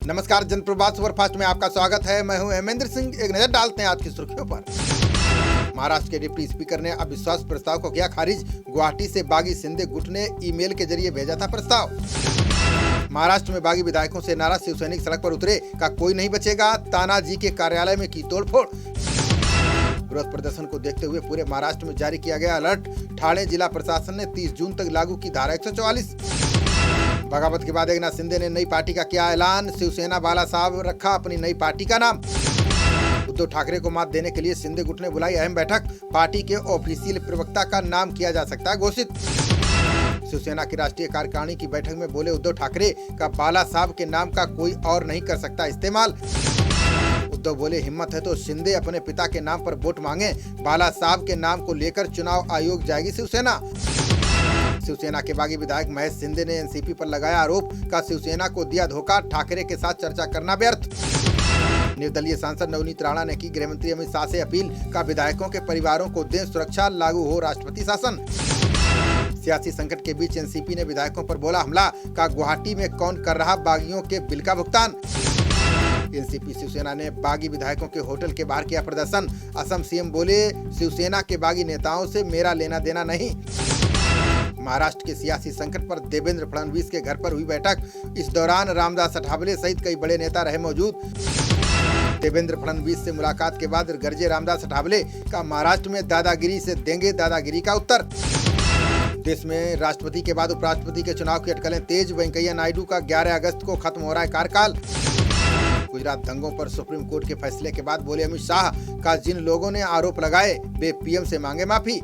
नमस्कार, जनप्रवाद सुपरफास्ट में आपका स्वागत है। मैं हूं हेमेंद्र सिंह। एक नजर डालते हैं आज की सुर्खियों पर। महाराष्ट्र के डिप्टी स्पीकर ने अविश्वास प्रस्ताव को किया खारिज। गुवाहाटी से बागी शिंदे गुट ने ईमेल के जरिए भेजा था प्रस्ताव। महाराष्ट्र में बागी विधायकों से नाराज शिवसैनिक सड़क पर उतरे, का कोई नहीं बचेगा। तानाजी के कार्यालय में की तोड़फोड़। विरोध प्रदर्शन को देखते हुए पूरे महाराष्ट्र में जारी किया गया अलर्ट। ठाणे जिला प्रशासन ने 30 जून तक लागू की धारा 144। बगावत के बाद एकनाथ शिंदे ने नई पार्टी का किया ऐलान। शिवसेना बाला साहब रखा अपनी नई पार्टी का नाम। उद्धव ठाकरे को मात देने के लिए शिंदे गुट ने बुलाई अहम बैठक। पार्टी के ऑफिशियल प्रवक्ता का नाम किया जा सकता है घोषित। शिवसेना की राष्ट्रीय कार्यकारिणी की बैठक में बोले उद्धव ठाकरे का बाला साहब के नाम का कोई और नहीं कर सकता इस्तेमाल। उद्धव बोले हिम्मत है तो शिंदे अपने पिता के नाम पर वोट मांगे। बाला साहब के नाम को लेकर चुनाव आयोग जाएगी शिवसेना। शिवसेना के बागी विधायक महेश शिंदे ने एनसीपी पर लगाया आरोप का शिवसेना को दिया धोखा। ठाकरे के साथ चर्चा करना व्यर्थ। निर्दलीय सांसद नवनीत राणा ने की गृहमंत्री अमित शाह से अपील का विधायकों के परिवारों को दें सुरक्षा, लागू हो राष्ट्रपति शासन। सियासी संकट के बीच एनसीपी ने विधायकों पर बोला हमला का गुवाहाटी में कौन कर रहा बागियों के बिल का भुगतान। एनसीपी शिवसेना ने बागी विधायकों के होटल के बाहर किया प्रदर्शन। असम सीएम बोले शिवसेना के बागी नेताओं से मेरा लेना देना नहीं। महाराष्ट्र के सियासी संकट पर देवेंद्र फडणवीस के घर पर हुई बैठक। इस दौरान रामदास अठावले सहित कई बड़े नेता रहे मौजूद। देवेंद्र फडणवीस से मुलाकात के बाद गरजे रामदास अठावले का महाराष्ट्र में दादागिरी से देंगे दादागिरी का उत्तर। देश में राष्ट्रपति के बाद उपराष्ट्रपति के चुनाव की अटकलें तेज। वेंकैया नायडू का 11 अगस्त को खत्म हो रहा है कार्यकाल। गुजरात दंगों पर सुप्रीम कोर्ट के फैसले के बाद बोले अमित शाह का जिन लोगों ने आरोप लगाए वे पीएम से मांगे माफी।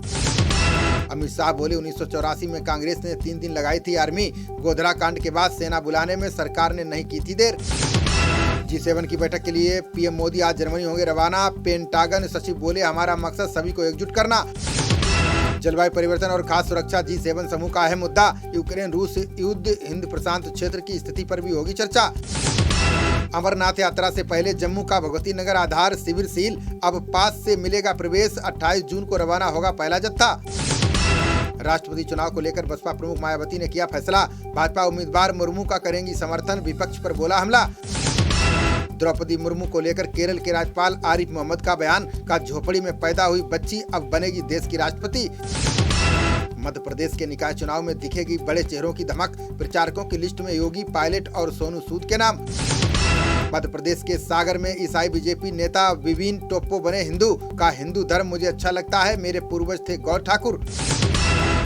अमित शाह बोले 1984 में कांग्रेस ने 3 दिन लगाई थी आर्मी। गोधरा कांड के बाद सेना बुलाने में सरकार ने नहीं की थी देर। G7 की बैठक के लिए पीएम मोदी आज जर्मनी होंगे रवाना। पेंटागन सचिव बोले हमारा मकसद सभी को एकजुट करना। जलवायु परिवर्तन और खाद्य सुरक्षा G7 समूह का अहम मुद्दा। यूक्रेन रूस युद्ध, हिंद प्रशांत क्षेत्र की स्थिति पर भी होगी चर्चा। अमरनाथ यात्रा से पहले जम्मू का भगवती नगर आधार शिविर सील, अब पास से मिलेगा प्रवेश। 28 जून को रवाना होगा पहला जत्था। राष्ट्रपति चुनाव को लेकर बसपा प्रमुख मायावती ने किया फैसला। भाजपा उम्मीदवार मुर्मू का करेंगी समर्थन, विपक्ष पर बोला हमला। द्रौपदी मुर्मू को लेकर केरल के राज्यपाल आरिफ मोहम्मद का बयान का झोपड़ी में पैदा हुई बच्ची अब बनेगी देश की राष्ट्रपति। मध्य प्रदेश के निकाय चुनाव में दिखेगी बड़े चेहरों की धमक। प्रचारकों की लिस्ट में योगी, पायलट और सोनू सूद के नाम। मध्य प्रदेश के सागर में ईसाई बीजेपी नेता विभिन्न टोप्पो बने हिंदू का हिंदू धर्म मुझे अच्छा लगता है, मेरे पूर्वज थे गौर ठाकुर।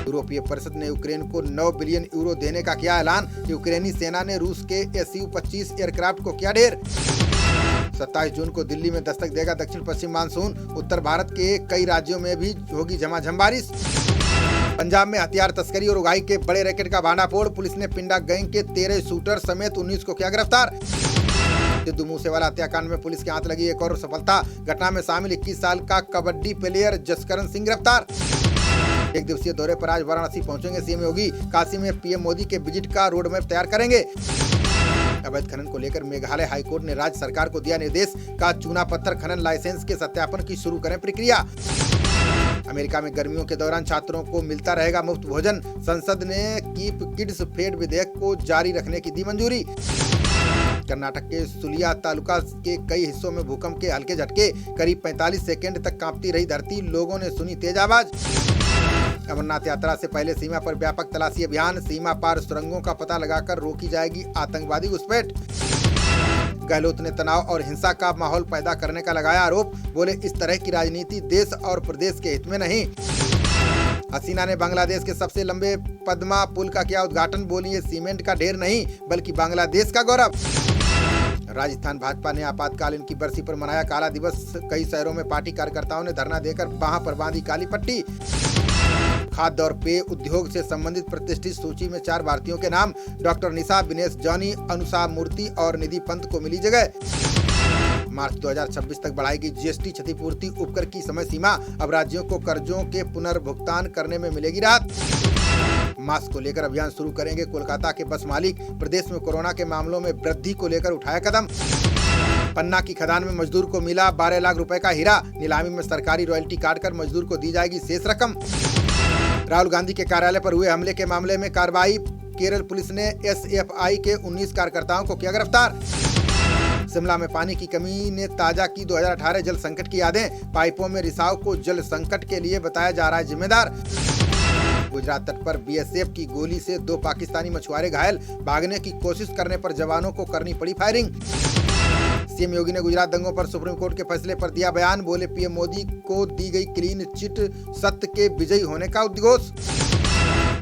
यूरोपीय परिषद ने यूक्रेन को 9 बिलियन यूरो देने का किया ऐलान। यूक्रेनी सेना ने रूस के Su-25 एयरक्राफ्ट को किया ढेर। 27 जून को दिल्ली में दस्तक देगा दक्षिण पश्चिम मानसून। उत्तर भारत के कई राज्यों में भी होगी झमाझम बारिश। पंजाब में हथियार तस्करी और उगाही के बड़े रैकेट का भांडाफोड़। पुलिस ने पिंडा गैंग के 13 शूटर समेत 19 को किया गिरफ्तार। सिद्धू मूसेवाला हत्याकांड में पुलिस के हाथ लगी एक और सफलता। घटना में शामिल 21 साल का कबड्डी प्लेयर जसकरण सिंह गिरफ्तार। एक दिवसीय दौरे पर आज वाराणसी पहुंचेंगे सीएम योगी। काशी में पीएम मोदी के विजिट का रोड मैप तैयार करेंगे। अवैध खनन को लेकर मेघालय हाईकोर्ट ने राज्य सरकार को दिया निर्देश का चूना पत्थर खनन लाइसेंस के सत्यापन की शुरू करें प्रक्रिया। अमेरिका में गर्मियों के दौरान छात्रों को मिलता रहेगा मुफ्त भोजन। संसद ने कीप किड्स फेड विधेयक को जारी रखने की दी मंजूरी। कर्नाटक के सुलिया तालुका के कई हिस्सों में भूकंप के हल्के झटके। करीब 45 सेकंड तक कांपती रही धरती, लोगों ने सुनी तेज आवाज। अमरनाथ यात्रा से पहले सीमा पर व्यापक तलाशी अभियान। सीमा पार सुरंगों का पता लगाकर रोकी जाएगी आतंकवादी घुसपैठ। गहलोत ने तनाव और हिंसा का माहौल पैदा करने का लगाया आरोप। बोले इस तरह की राजनीति देश और प्रदेश के हित में नहीं। हसीना ने बांग्लादेश के सबसे लंबे पद्मा पुल का किया उद्घाटन। बोली ये सीमेंट का ढेर नहीं बल्कि बांग्लादेश का गौरव। राजस्थान भाजपा ने आपातकालीन की बरसी पर मनाया काला दिवस। कई शहरों में पार्टी कार्यकर्ताओं ने धरना देकर बाह पर बांधी काली पट्टी। खाद्य और पेय उद्योग से संबंधित प्रतिष्ठित सूची में 4 भारतीयों के नाम। डॉक्टर निशा, विनेश जॉनी, अनुषा मूर्ति और निधि पंत को मिली जगह। मार्च 2026 तक बढ़ाएगी जीएसटी क्षतिपूर्ति उपकर की समय सीमा। अब राज्यों को कर्जों के पुनर्भुगतान करने में मिलेगी राहत। मास्क को लेकर अभियान शुरू करेंगे कोलकाता के बस मालिक। प्रदेश में कोरोना के मामलों में वृद्धि को लेकर उठाया कदम। पन्ना की खदान में मजदूर को मिला 12 लाख रुपए का हीरा। नीलामी में सरकारी रॉयल्टी काटकर मजदूर को दी जाएगी शेष रकम। राहुल गांधी के कार्यालय पर हुए हमले के मामले में कार्रवाई। केरल पुलिस ने एसएफआई के 19 कार्यकर्ताओं को किया गिरफ्तार। शिमला में पानी की कमी ने ताजा की 2018 जल संकट की यादें। पाइपों में रिसाव को जल संकट के लिए बताया जा रहा है जिम्मेदार। गुजरात तट पर बीएसएफ की गोली से 2 पाकिस्तानी मछुआरे घायल। भागने की कोशिश करने पर जवानों को करनी पड़ी फायरिंग। सीएम योगी ने गुजरात दंगों पर सुप्रीम कोर्ट के फैसले पर दिया बयान। बोले पीएम मोदी को दी गई क्लीन चिट सत्य के विजयी होने का उद्घोष।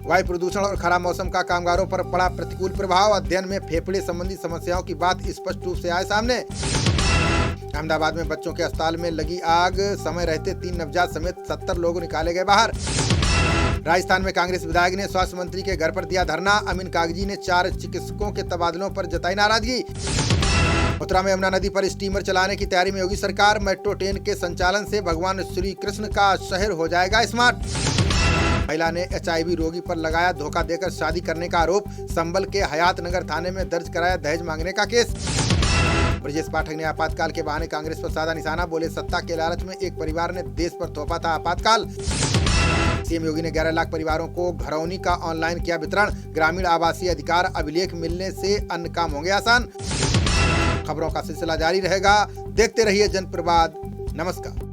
वायु प्रदूषण और खराब मौसम का कामगारों पर पड़ा प्रतिकूल प्रभाव। अध्ययन में फेफड़े संबंधी समस्याओं की बात स्पष्ट रूप से आए सामने। अहमदाबाद में बच्चों के अस्पताल में लगी आग। समय रहते 3 नवजात समेत 70 लोग निकाले गए बाहर। राजस्थान में कांग्रेस विधायक ने स्वास्थ्य मंत्री के घर पर दिया धरना। अमीन कागजी ने 4 चिकित्सकों के तबादलों पर जताई नाराजगी। मथुरा में यमुना नदी पर स्टीमर चलाने की तैयारी में योगी सरकार। मेट्रो ट्रेन के संचालन से भगवान श्री कृष्ण का शहर हो जाएगा स्मार्ट। महिला ने HIV रोगी पर लगाया धोखा देकर शादी करने का आरोप। संभल के हयात नगर थाने में दर्ज कराया दहेज मांगने का केस। ब्रजेश पाठक ने आपातकाल के बहाने कांग्रेस पर साधा निशाना। बोले सत्ता के लालच में एक परिवार ने देश पर थोपा था आपातकाल। सीएम योगी ने 11 लाख परिवारों को घरौनी का ऑनलाइन किया वितरण। ग्रामीण आवासीय अधिकार अभिलेख मिलने से अन्य काम होंगे आसान। खबरों का सिलसिला जारी रहेगा। देखते रहिए जनप्रवाद। नमस्कार।